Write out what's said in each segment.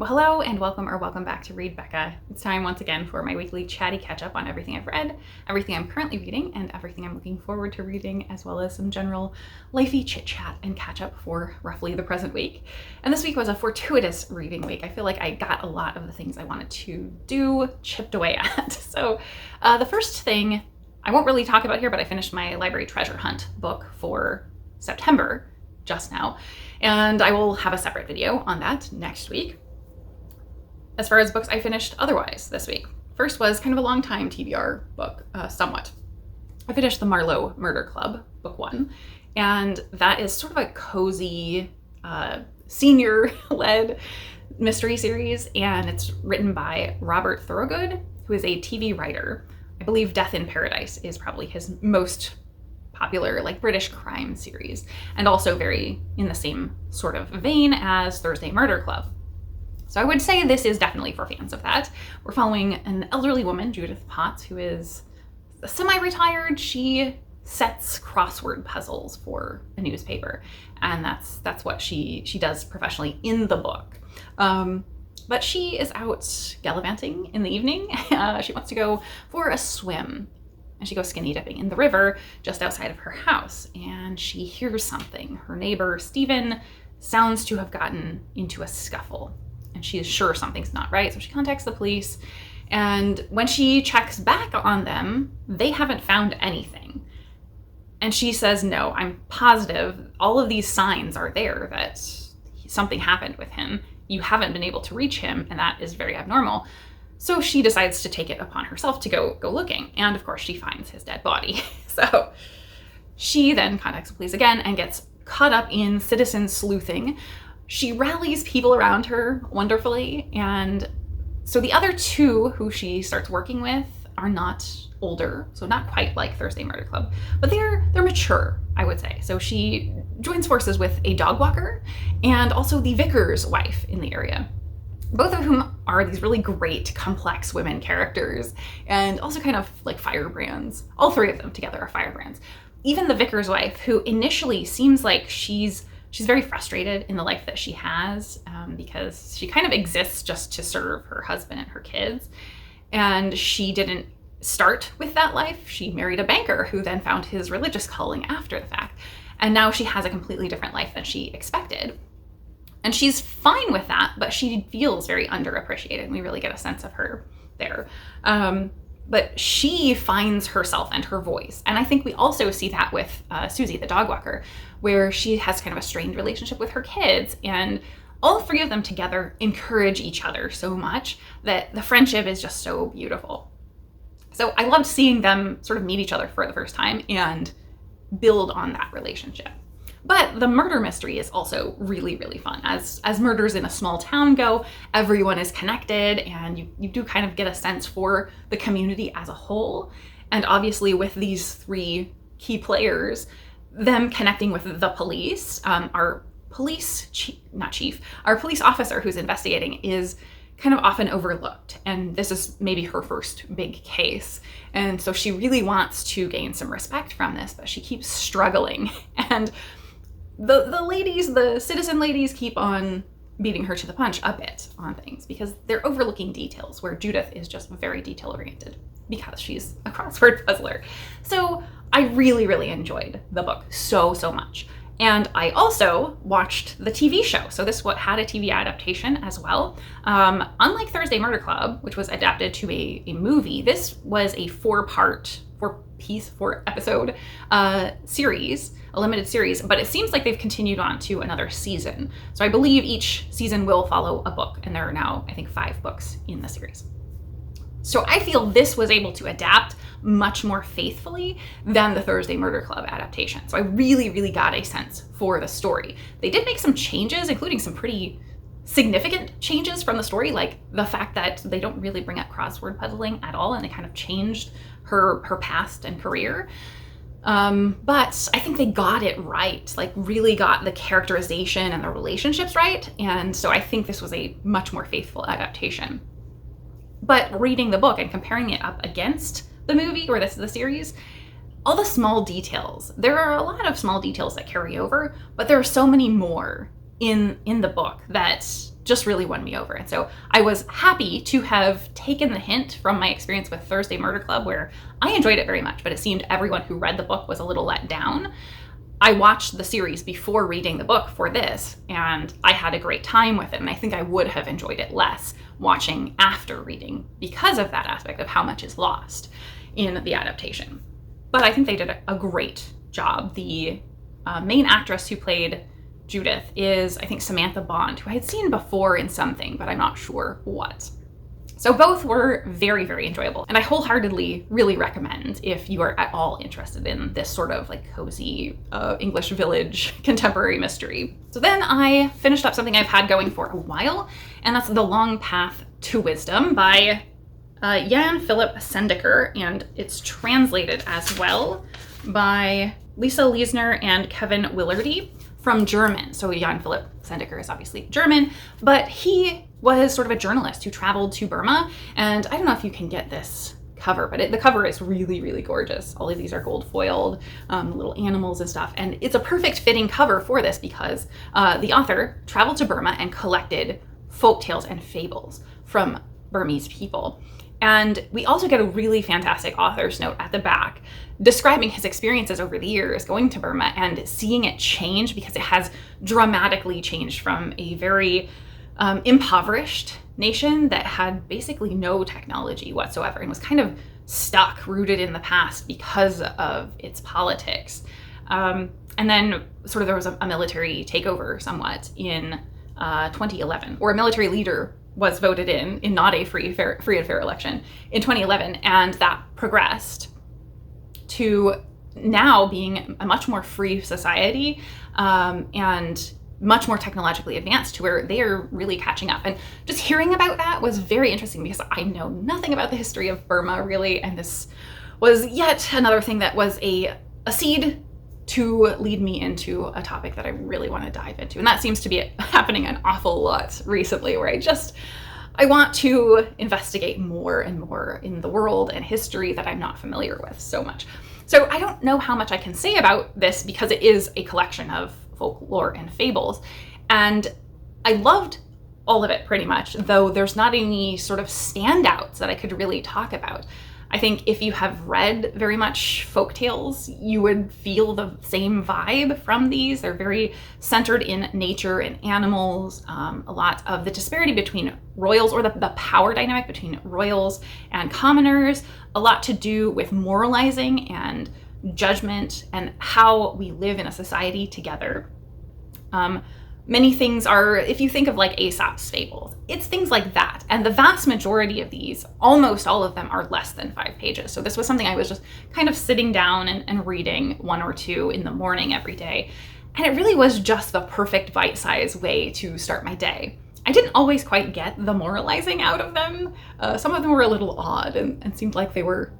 Well, hello and welcome back to Read Becca. It's time once again for my weekly chatty catch-up on everything I've read, everything I'm currently reading, and everything I'm looking forward to reading, as well as some general lifey chit-chat and catch-up for roughly the present week. And this week was a fortuitous reading week. I feel like I got a lot of the things I wanted to do chipped away at. So the first thing I won't really talk about here, but I finished my library treasure hunt book for September just now, and I will have a separate video on that next week. As far as books I finished otherwise this week, first was kind of a long time TBR book, somewhat. I finished the Marlow Murder Club, book 1, and that is sort of a cozy, senior-led mystery series, and it's written by Robert Thorogood, who is a TV writer. I believe Death in Paradise is probably his most popular, British crime series, and also very in the same sort of vein as Thursday Murder Club. So I would say this is definitely for fans of that. We're following an elderly woman, Judith Potts, who is semi-retired. She sets crossword puzzles for a newspaper, and that's what she does professionally in the book. But she is out gallivanting in the evening. She wants to go for a swim, and she goes skinny dipping in the river just outside of her house, and she hears something. Her neighbor, Stephen, sounds to have gotten into a scuffle, and she is sure something's not right, so she contacts the police, and when she checks back on them, they haven't found anything. And she says, no, I'm positive all of these signs are there that something happened with him. You haven't been able to reach him, and that is very abnormal. So she decides to take it upon herself to go looking, and of course she finds his dead body. So she then contacts the police again and gets caught up in citizen sleuthing. She rallies people around her wonderfully, and so the other two who she starts working with are not older, so not quite like Thursday Murder Club, but they're mature, I would say. So she joins forces with a dog walker and also the vicar's wife in the area, both of whom are these really great, complex women characters, and also kind of like firebrands. All three of them together are firebrands. Even the vicar's wife, who initially seems like she's very frustrated in the life that she has, because she kind of exists just to serve her husband and her kids. And she didn't start with that life. She married a banker who then found his religious calling after the fact. And now she has a completely different life than she expected. And she's fine with that, but she feels very underappreciated. And we really get a sense of her there. But she finds herself and her voice. And I think we also see that with Susie, the dog walker, where she has kind of a strained relationship with her kids. And all three of them together encourage each other so much that the friendship is just so beautiful. So I loved seeing them sort of meet each other for the first time and build on that relationship. But the murder mystery is also really, really fun. As murders in a small town go, everyone is connected, and you do kind of get a sense for the community as a whole. And obviously with these three key players, them connecting with the police, our police officer who's investigating is kind of often overlooked. And this is maybe her first big case. And so she really wants to gain some respect from this, but she keeps struggling. And the citizen ladies keep on beating her to the punch a bit on things because they're overlooking details where Judith is just very detail oriented because she's a crossword puzzler. So I really, really enjoyed the book so much. And I also watched the TV show. So this had a TV adaptation as well. Unlike Thursday Murder Club, which was adapted to a movie, this was a four episode series, a limited series, but it seems like they've continued on to another season. So I believe each season will follow a book, and there are now, I think, 5 books in the series. So I feel this was able to adapt much more faithfully than the Thursday Murder Club adaptation. So I really, really got a sense for the story. They did make some changes, including some pretty significant changes from the story, like the fact that they don't really bring up crossword puzzling at all, and they kind of changed her past and career. But I think they got it right, really got the characterization and the relationships right. And so I think this was a much more faithful adaptation. But reading the book and comparing it up against the movie or the series, all the small details, there are a lot of small details that carry over, but there are so many more in the book that just really won me over. And so I was happy to have taken the hint from my experience with Thursday Murder Club, where I enjoyed it very much, but it seemed everyone who read the book was a little let down. I watched the series before reading the book for this, and I had a great time with it, and I think I would have enjoyed it less watching after reading because of that aspect of how much is lost in the adaptation. But I think they did a great job. The main actress who played Judith is, I think, Samantha Bond, who I had seen before in something, but I'm not sure what. So both were very, very enjoyable. And I wholeheartedly really recommend if you are at all interested in this sort of like cozy English village contemporary mystery. So then I finished up something I've had going for a while, and that's The Long Path to Wisdom by Jan-Philipp Sendker, and it's translated as well by Lisa Liesener and Kevin Wiliarty from German. So Jan-Philipp Sendker is obviously German, but he was sort of a journalist who traveled to Burma. And I don't know if you can get this cover, but the cover is really, really gorgeous. All of these are gold foiled, little animals and stuff. And it's a perfect fitting cover for this because the author traveled to Burma and collected folk tales and fables from Burmese people. And we also get a really fantastic author's note at the back describing his experiences over the years going to Burma and seeing it change, because it has dramatically changed from a very impoverished nation that had basically no technology whatsoever and was kind of stuck, rooted in the past because of its politics. And then sort of there was a military takeover somewhat in 2011, or a military leader was voted in not a free and fair election in 2011, and that progressed to now being a much more free society and much more technologically advanced, to where they are really catching up. And just hearing about that was very interesting because I know nothing about the history of Burma really, and this was yet another thing that was a seed to lead me into a topic that I really want to dive into. And that seems to be happening an awful lot recently, where I want to investigate more and more in the world and history that I'm not familiar with so much. So I don't know how much I can say about this because it is a collection of folklore and fables. And I loved all of it pretty much, though there's not any sort of standouts that I could really talk about. I think if you have read very much folk tales, you would feel the same vibe from these. They're very centered in nature and animals. A lot of the disparity between royals, or the power dynamic between royals and commoners. A lot to do with moralizing and judgment and how we live in a society together. Many things are, if you think of like Aesop's fables, it's things like that. And the vast majority of these, almost all of them, are less than 5 pages. So this was something I was just kind of sitting down and reading 1 or 2 in the morning every day. And it really was just the perfect bite-sized way to start my day. I didn't always quite get the moralizing out of them. Some of them were a little odd and seemed like they were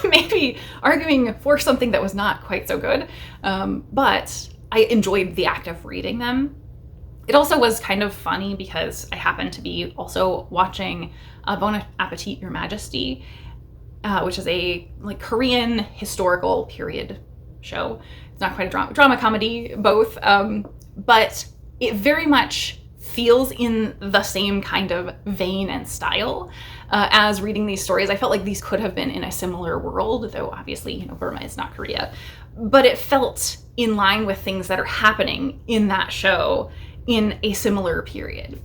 maybe arguing for something that was not quite so good. But I enjoyed the act of reading them. It also was kind of funny because I happened to be also watching Bon Appetit, Your Majesty, which is a like Korean historical period show. It's not quite a drama comedy, both, but it very much feels in the same kind of vein and style as reading these stories. I felt like these could have been in a similar world, though obviously, Burma is not Korea, but it felt in line with things that are happening in that show in a similar period.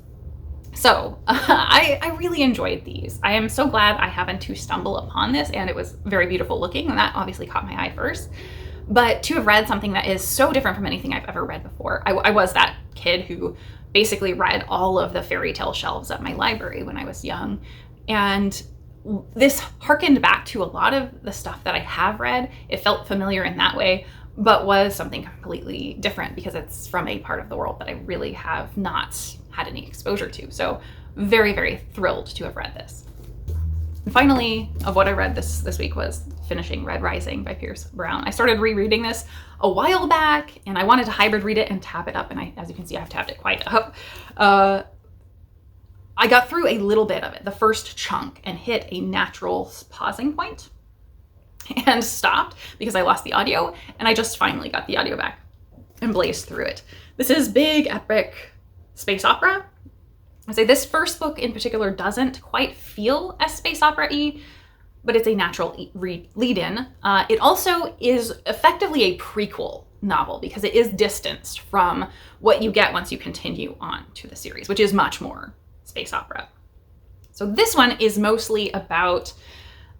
So I really enjoyed these. I am so glad I happened to stumble upon this, and it was very beautiful looking, and that obviously caught my eye first. But to have read something that is so different from anything I've ever read before. I was that kid who basically read all of the fairy tale shelves at my library when I was young, and this harkened back to a lot of the stuff that I have read. It felt familiar in that way, but was something completely different because it's from a part of the world that I really have not had any exposure to. So very, very thrilled to have read this. And finally, of what I read this week was finishing Red Rising by Pierce Brown. I started rereading this a while back, and I wanted to hybrid read it and tab it up, and as you can see, I've tabbed it quite up. I got through a little bit of it, the first chunk, and hit a natural pausing point and stopped because I lost the audio, and I just finally got the audio back and blazed through it. This is big, epic space opera, I'd say this first book in particular doesn't quite feel as space opera-y, but it's a natural lead-in. It also is effectively a prequel novel because it is distanced from what you get once you continue on to the series, which is much more space opera. So this one is mostly about,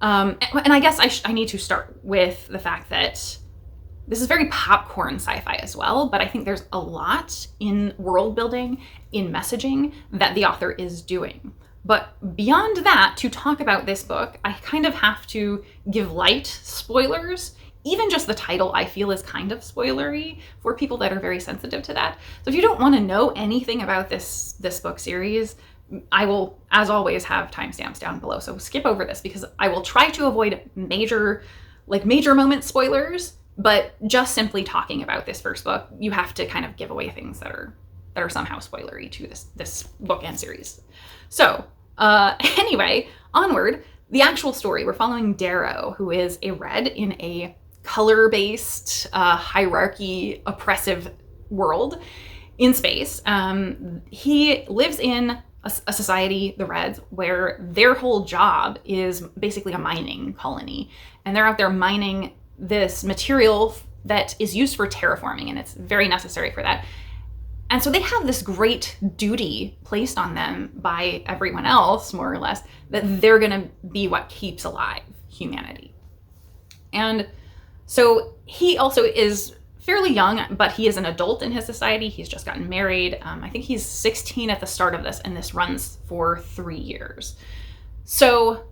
and I guess I need to start with the fact that this is very popcorn sci-fi as well, but I think there's a lot in world building, in messaging that the author is doing. But beyond that, to talk about this book, I kind of have to give light spoilers. Even just the title I feel is kind of spoilery for people that are very sensitive to that. So if you don't want to know anything about this book series, I will, as always, have timestamps down below. So skip over this because I will try to avoid major moment spoilers. But just simply talking about this first book, you have to kind of give away things that are somehow spoilery to this book and series. So anyway, onward. The actual story, we're following Darrow, who is a red in a color-based, hierarchy, oppressive world in space. He lives in a society, the Reds, where their whole job is basically a mining colony. And they're out there mining this material that is used for terraforming, and it's very necessary for that. And so they have this great duty placed on them by everyone else, more or less, that they're going to be what keeps alive humanity. And so he also is fairly young, but he is an adult in his society. He's just gotten married. I think he's 16 at the start of this, and this runs for 3 years. So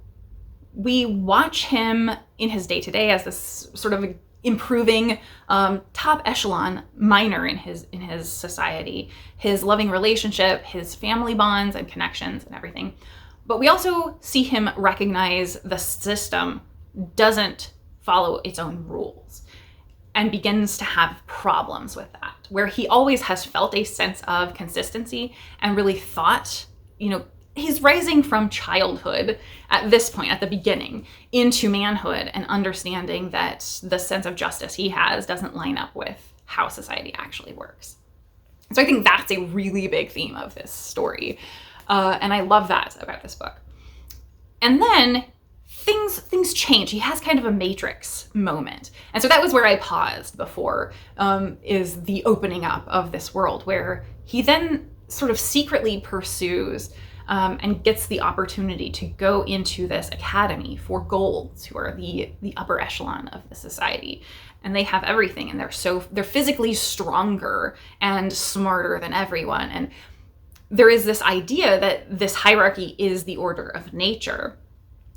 we watch him in his day-to-day as this sort of improving top echelon miner in his society, his loving relationship, his family bonds and connections and everything. But we also see him recognize the system doesn't follow its own rules and begins to have problems with that, where he always has felt a sense of consistency and really thought, he's rising from childhood at this point, at the beginning, into manhood and understanding that the sense of justice he has doesn't line up with how society actually works. So I think that's a really big theme of this story. And I love that about this book. And then things change. He has kind of a Matrix moment. And so that was where I paused before, is the opening up of this world, where he then sort of secretly pursues and gets the opportunity to go into this academy for golds, who are the upper echelon of the society. And they have everything, and they're physically stronger and smarter than everyone. And there is this idea that this hierarchy is the order of nature.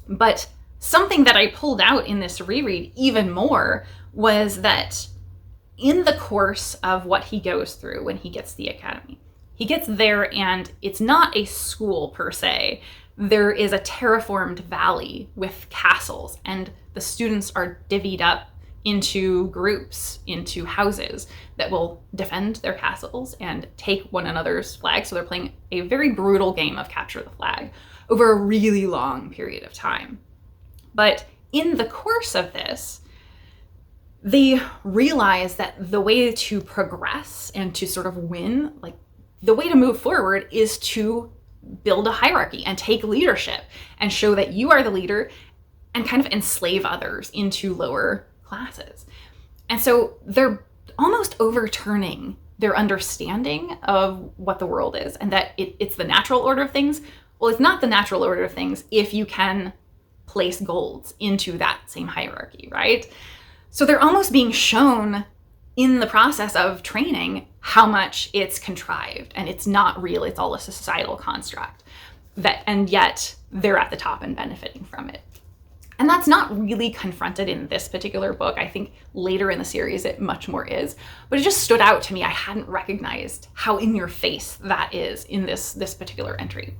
But something that I pulled out in this reread even more was that in the course of what he goes through when he gets the academy, he gets there and it's not a school per se. There is a terraformed valley with castles, and the students are divvied up into groups, into houses that will defend their castles and take one another's flags. So they're playing a very brutal game of capture the flag over a really long period of time. But in the course of this, they realize that the way to progress and to sort of win, the way to move forward is to build a hierarchy and take leadership and show that you are the leader and kind of enslave others into lower classes. And so they're almost overturning their understanding of what the world is, and that it's the natural order of things. Well, it's not the natural order of things if you can place golds into that same hierarchy, right? So they're almost being shown in the process of training how much it's contrived and it's not real. It's all a societal construct, and yet they're at the top and benefiting from it. And that's not really confronted in this particular book. I think later in the series it much more is, but it just stood out to me. I hadn't recognized how in your face that is in this particular entry.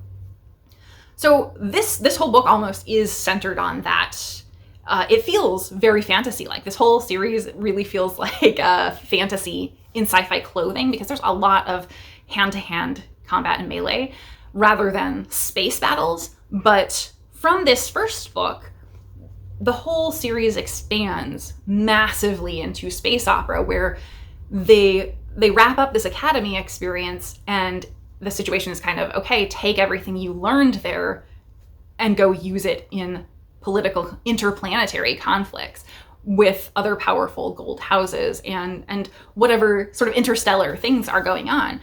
So this whole book almost is centered on that. It feels very fantasy-like. This whole series really feels like fantasy in sci-fi clothing, because there's a lot of hand-to-hand combat and melee rather than space battles. But from this first book, the whole series expands massively into space opera, where they wrap up this academy experience, and the situation is kind of, okay, take everything you learned there and go use it in political interplanetary conflicts with other powerful gold houses and whatever sort of interstellar things are going on.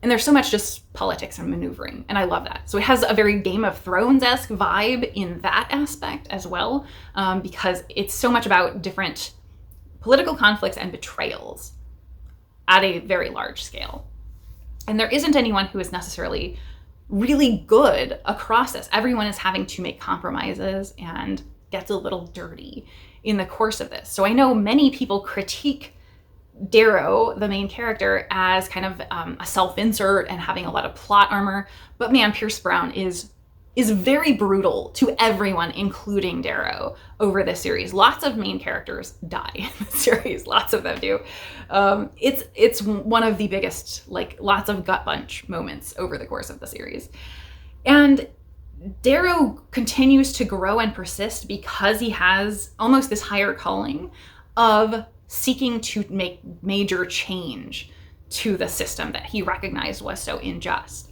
And there's so much just politics and maneuvering, and I love that. So it has a very Game of Thrones-esque vibe in that aspect as well, because it's so much about different political conflicts and betrayals at a very large scale. And there isn't anyone who is necessarily really good across this. Everyone is having to make compromises and gets a little dirty in the course of this. So I know many people critique Darrow, the main character, as kind of a self-insert and having a lot of plot armor, but man, Pierce Brown is very brutal to everyone, including Darrow, over this series. Lots of main characters die in the series. Lots of them do. It's one of the biggest, like, lots of gut punch moments over the course of the series. And Darrow continues to grow and persist because he has almost this higher calling of seeking to make major change to the system that he recognized was so unjust.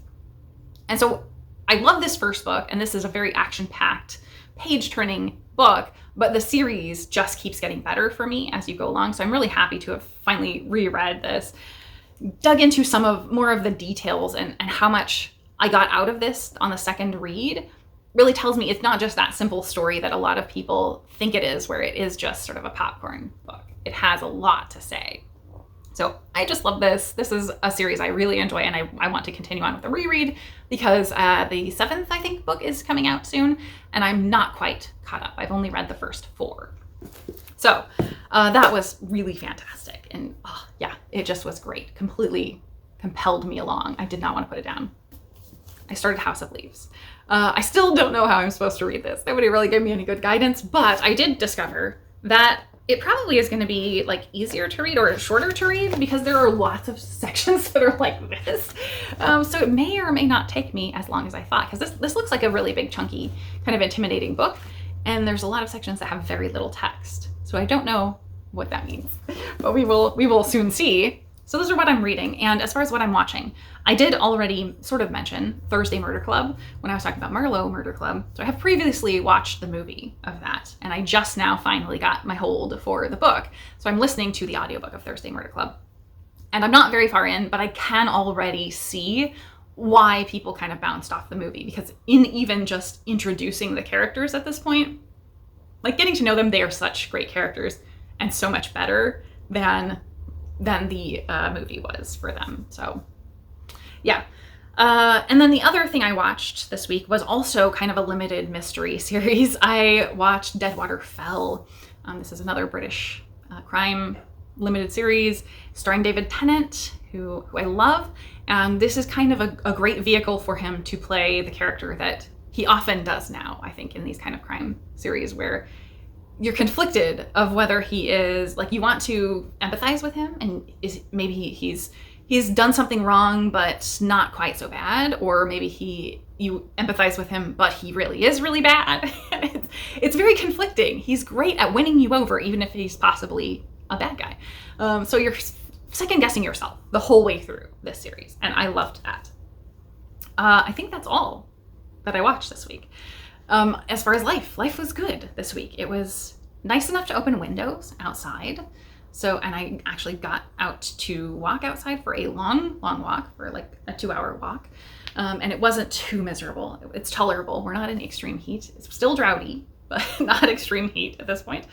And so I love this first book, and this is a very action-packed, page-turning book, but the series just keeps getting better for me as you go along. So I'm really happy to have finally reread this, dug into more of the details and how much I got out of this on the second read. Really tells me it's not just that simple story that a lot of people think it is, where it is just sort of a popcorn book. It has a lot to say. So I just love this. This is a series I really enjoy, and I want to continue on with the reread because the 7th, I think, book is coming out soon, and I'm not quite caught up. I've only read the first 4. So that was really fantastic. And yeah, it just was great. Completely compelled me along. I did not want to put it down. I started House of Leaves. I still don't know how I'm supposed to read this. Nobody really gave me any good guidance, but I did discover that it probably is going to be like easier to read or shorter to read because there are lots of sections that are like this. So it may or may not take me as long as I thought, because this looks like a really big, chunky, kind of intimidating book. And there's a lot of sections that have very little text. So I don't know what that means, but we will soon see. So those are what I'm reading. And as far as what I'm watching, I did already sort of mention Thursday Murder Club when I was talking about Marlow Murder Club. So I have previously watched the movie of that, and I just now finally got my hold for the book. So I'm listening to the audiobook of Thursday Murder Club. And I'm not very far in, but I can already see why people kind of bounced off the movie, because in even just introducing the characters at this point, like getting to know them, they are such great characters and so much better than the movie was for them. So yeah. And then the other thing I watched this week was also kind of a limited mystery series. I watched Deadwater Fell. This is another British crime limited series starring David Tennant, who I love. And this is kind of a great vehicle for him to play the character that he often does now, I think, in these kind of crime series where you're conflicted of whether he is, like, you want to empathize with him and maybe he's done something wrong but not quite so bad, or maybe you empathize with him but he really is really bad. It's very conflicting. He's great at winning you over even if he's possibly a bad guy. So you're second guessing yourself the whole way through this series, and I loved that. I think that's all that I watched this week. As far as life was good this week. It was nice enough to open windows outside. So, and I actually got out to walk outside for a long walk, for like a 2-hour walk. And it wasn't too miserable. It's tolerable. We're not in extreme heat. It's still droughty, but not extreme heat at this point.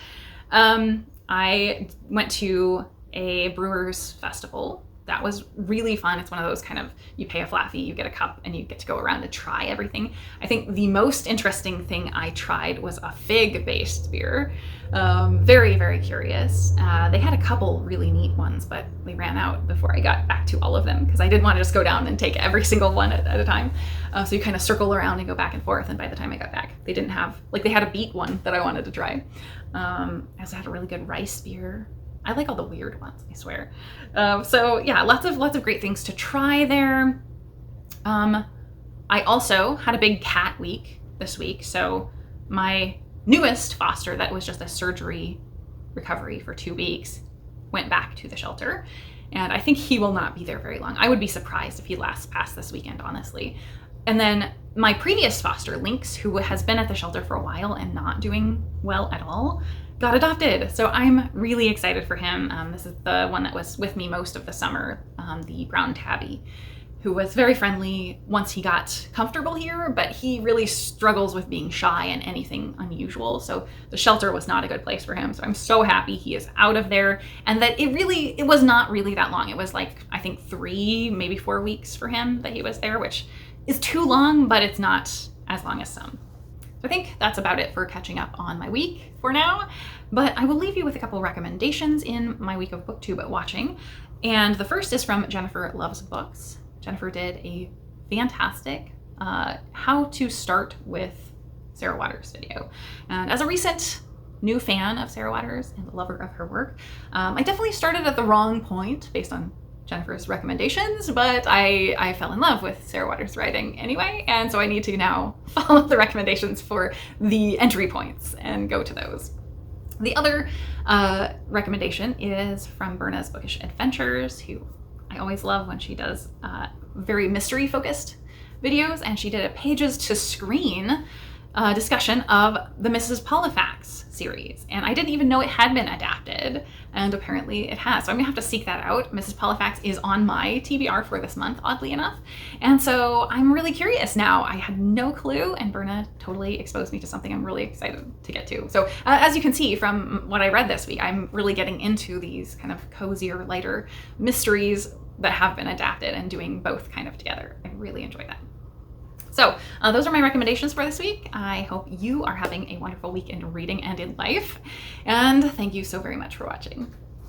I went to a brewers festival. That was really fun. It's one of those kind of, you pay a flat fee, you get a cup, and you get to go around and try everything. I think the most interesting thing I tried was a fig-based beer. Very, very curious. They had a couple really neat ones, but we ran out before I got back to all of them because I didn't want to just go down and take every single one at a time. So you kind of circle around and go back and forth, and by the time I got back, they didn't have, like, they had a beet one that I wanted to try. I also had a really good rice beer. I like all the weird ones, I swear. So yeah, lots of great things to try there. I also had a big cat week this week. So my newest foster that was just a surgery recovery for 2 weeks went back to the shelter. And I think he will not be there very long. I would be surprised if he lasts past this weekend, honestly. And then my previous foster, Lynx, who has been at the shelter for a while and not doing well at all, got adopted. So I'm really excited for him. This is the one that was with me most of the summer, the brown tabby, who was very friendly once he got comfortable here, but he really struggles with being shy and anything unusual. So the shelter was not a good place for him. So I'm so happy he is out of there, and that it was not really that long. It was like, I think 3, maybe 4 weeks for him that he was there, which is too long, but it's not as long as some. So I think that's about it for catching up on my week for now, but I will leave you with a couple recommendations in my week of BookTube watching. And the first is from Jennifer Loves Books. Jennifer did a fantastic how to start with Sarah Waters video. And as a recent new fan of Sarah Waters and a lover of her work, I definitely started at the wrong point based on Jennifer's recommendations, but I fell in love with Sarah Waters' writing anyway, and so I need to now follow the recommendations for the entry points and go to those. The other recommendation is from Berna's Bookish Adventures, who I always love when she does very mystery-focused videos, and she did a Pages to Screen discussion of the Mrs. Polifax series, and I didn't even know it had been adapted, and apparently it has. So I'm gonna have to seek that out. Mrs. Polifax is on my TBR for this month, oddly enough, and so I'm really curious now. I had no clue, and Berna totally exposed me to something I'm really excited to get to. So as you can see from what I read this week, I'm really getting into these kind of cozier, lighter mysteries that have been adapted and doing both kind of together. I really enjoy that. So those are my recommendations for this week. I hope you are having a wonderful week in reading and in life, and thank you so very much for watching.